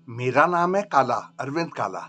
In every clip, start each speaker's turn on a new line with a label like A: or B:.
A: मेरा नाम है काला, अरविंद काला।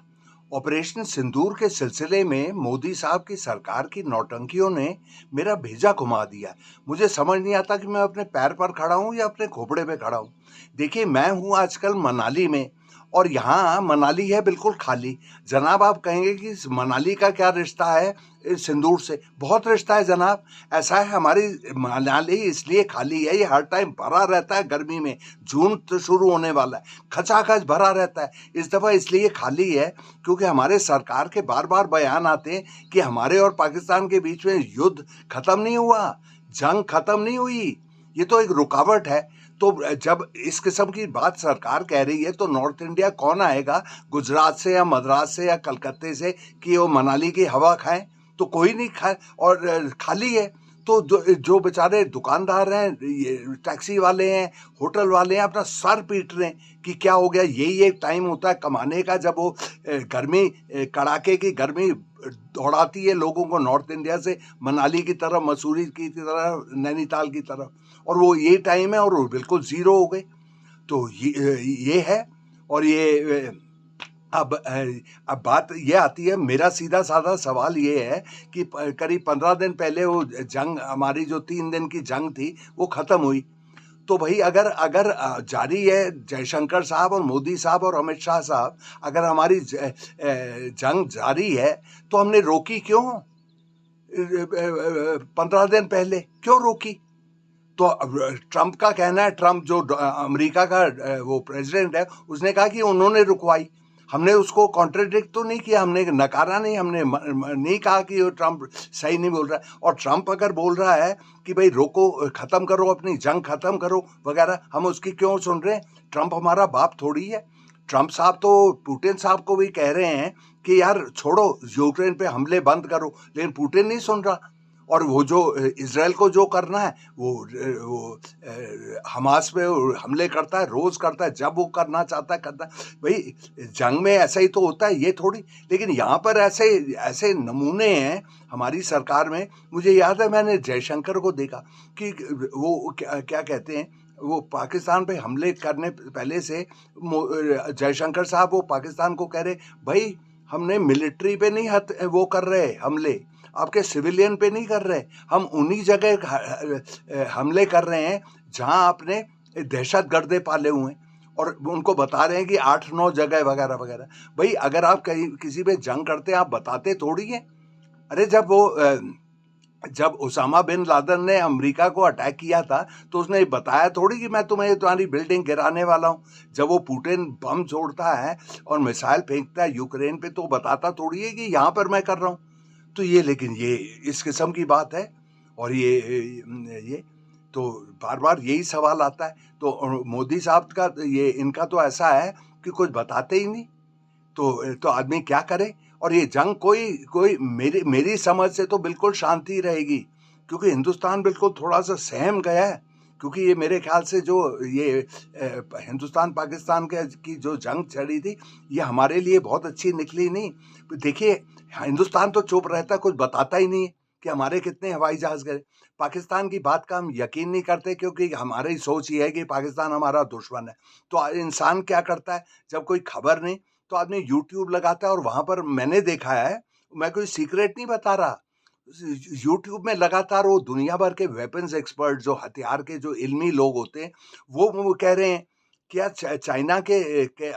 A: ऑपरेशन सिंदूर के सिलसिले में मोदी साहब की सरकार की नौटंकियों ने मेरा भेजा घुमा दिया। मुझे समझ नहीं आता कि मैं अपने पैर पर खड़ा हूँ या अपने खोपड़े पे खड़ा हूँ। देखिए, मैं हूँ आजकल मनाली में, और यहाँ मनाली है बिल्कुल खाली। जनाब, आप कहेंगे कि इस मनाली का क्या रिश्ता है इस सिंदूर से? बहुत रिश्ता है जनाब। ऐसा है, हमारी मनाली इसलिए खाली है, ये हर टाइम भरा रहता है गर्मी में। जून तो शुरू होने वाला है, खचाखच भरा रहता है। इस दफ़ा इसलिए खाली है क्योंकि हमारे सरकार के बार बार बयान आते हैं कि हमारे और पाकिस्तान के बीच में युद्ध खत्म नहीं हुआ, जंग खत्म नहीं हुई, ये तो एक रुकावट है। तो जब इस किस्म की बात सरकार कह रही है तो नॉर्थ इंडिया कौन आएगा गुजरात से या मद्रास से या कलकत्ते से कि वो मनाली की हवा खाएं? तो कोई नहीं खाए, और खाली है। तो जो बेचारे दुकानदार हैं, ये टैक्सी वाले हैं, होटल वाले हैं, अपना सर पीट रहे हैं कि क्या हो गया। यही एक टाइम होता है कमाने का जब वो गर्मी, कड़ाके की गर्मी दौड़ाती है लोगों को नॉर्थ इंडिया से मनाली की तरफ, मसूरी की तरफ, नैनीताल की तरफ, और वो ये टाइम है और वो बिल्कुल ज़ीरो हो गए। तो ये है। और ये अब बात ये आती है, मेरा सीधा साधा सवाल ये है कि करीब 15 दिन पहले वो जंग, हमारी जो 3 दिन की जंग थी, वो ख़त्म हुई। तो भाई, अगर अगर जारी है, जयशंकर साहब और मोदी साहब और अमित शाह साहब, अगर हमारी जंग जारी है तो हमने रोकी क्यों? 15 दिन पहले क्यों रोकी? तो ट्रंप का कहना है, ट्रंप जो अमेरिका का वो प्रेसिडेंट है, उसने कहा कि उन्होंने रुकवाई। हमने उसको कॉन्ट्रडिक्ट तो नहीं किया, हमने नकारा नहीं, हमने नहीं कहा कि वो ट्रंप सही नहीं बोल रहा है। और ट्रंप अगर बोल रहा है कि भाई रोको, ख़त्म करो, अपनी जंग ख़त्म करो वगैरह, हम उसकी क्यों सुन रहे हैं? ट्रंप हमारा बाप थोड़ी है। ट्रंप साहब तो पुतिन साहब को भी कह रहे हैं कि यार छोड़ो, यूक्रेन पे हमले बंद करो, लेकिन पुतिन नहीं सुन रहा। और वो जो इसराइल को जो करना है, वो हमास पे हमले करता है, रोज करता है, जब वो करना चाहता है करता है। भाई, जंग में ऐसा ही तो होता है, ये थोड़ी। लेकिन यहाँ पर ऐसे ऐसे नमूने हैं हमारी सरकार में। मुझे याद है, मैंने जयशंकर को देखा कि वो क्या क्या कहते हैं, वो पाकिस्तान पे हमले करने पहले से जयशंकर साहब वो पाकिस्तान को कह रहे, भाई हमने मिलिट्री पे नहीं वो कर रहे हमले, आपके सिविलियन पे नहीं कर रहे, हम उन्हीं जगह हमले कर रहे हैं जहां आपने दहशत गर्दे पाले हुए हैं, और उनको बता रहे हैं कि 8-9 जगह वगैरह वगैरह। भाई, अगर आप कहीं किसी पे जंग करते हैं, आप बताते थोड़ी हैं। अरे, जब उसामा बिन लादेन ने अमेरिका को अटैक किया था, तो उसने बताया थोड़ी कि मैं तुम्हें तुम्हारी बिल्डिंग गिराने वाला हूँ। जब वो पुतिन बम छोड़ता है और मिसाइल फेंकता है यूक्रेन पे, तो बताता थोड़ी है कि यहाँ पर मैं कर रहा हूँ। तो ये, लेकिन ये इस किस्म की बात है। और ये तो बार-बार यही सवाल आता है। तो मोदी साहब का ये, इनका तो ऐसा है कि कुछ बताते ही नहीं। तो आदमी क्या करे? और ये जंग कोई कोई मेरी मेरी समझ से तो बिल्कुल शांति रहेगी, क्योंकि हिंदुस्तान बिल्कुल थोड़ा-सा सहम गया है। क्योंकि ये मेरे ख्याल से जो ये हिंदुस्तान पाकिस्तान के की जो जंग छिड़ी थी, ये हमारे लिए बहुत अच्छी निकली नहीं। देखिए, हिंदुस्तान तो चुप रहता, कुछ बताता ही नहीं है कि हमारे कितने हवाई जहाज गए। पाकिस्तान की बात का हम यकीन नहीं करते, क्योंकि हमारी सोच ये है कि पाकिस्तान हमारा दुश्मन है। तो इंसान क्या करता है, जब कोई खबर नहीं, तो आदमी यूट्यूब लगाता है, और वहां पर मैंने देखा है, मैं कोई सीक्रेट नहीं बता रहा, यूट्यूब में लगातार वो दुनिया भर के वेपन्स एक्सपर्ट, जो हथियार के जो इल्मी लोग होते हैं, वो कह रहे हैं कि यार चाइना के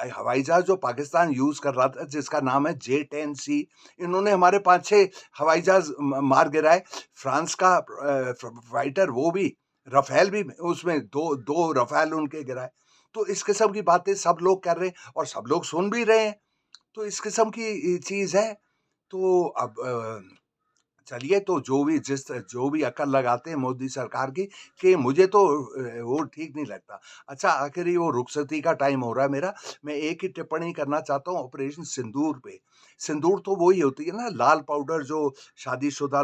A: हवाई जहाज जो पाकिस्तान यूज कर रहा था, जिसका नाम है J-10C, इन्होंने हमारे 5-6 हवाई जहाज मार गिराए। फ्रांस का फाइटर, वो भी रफेल भी, उसमें दो दो रफेल उनके गिराए। तो इस किस्म की बातें सब लोग कर रहे हैं और सब लोग सुन भी रहे हैं। तो इस किस्म की चीज है। तो अब चलिए, तो जो भी अकल लगाते हैं मोदी सरकार की, कि मुझे तो वो ठीक नहीं लगता। अच्छा, आखिर वो रुखसती का टाइम हो रहा है मेरा। मैं एक ही टिप्पणी करना चाहता हूँ ऑपरेशन सिंदूर पे। सिंदूर तो वही होती है ना, लाल पाउडर जो शादीशुदा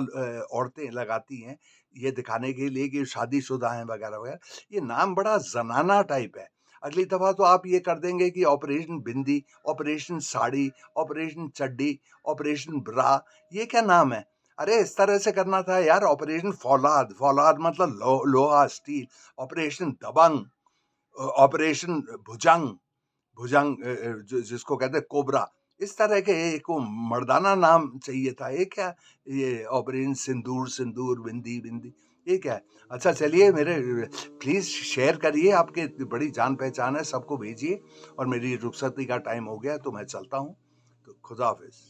A: औरतें लगाती हैं, ये दिखाने के लिए कि शादीशुदा हैं वगैरह वगैरह। ये नाम बड़ा जनाना टाइप है। अगली दफा तो आप ये कर देंगे कि ऑपरेशन बिंदी, ऑपरेशन साड़ी, ऑपरेशन चड्डी, ऑपरेशन ब्रा। ये क्या नाम है? अरे, इस तरह से करना था यार। ऑपरेशन फौलाद, फौलाद मतलब लोहा, स्टील। ऑपरेशन दबंग, ऑपरेशन भुजंग, भुजंग जिसको कहते हैं कोबरा, इस तरह के एक वो मर्दाना नाम चाहिए था। ये क्या, ये ऑपरेशन सिंदूर सिंदूर, बिंदी बिंदी, ये क्या है? अच्छा चलिए, मेरे प्लीज शेयर करिए, आपके बड़ी जान पहचान है, सबको भेजिए। और मेरी रुखसती का टाइम हो गया तो मैं चलता हूँ, तो खुदा हाफिज।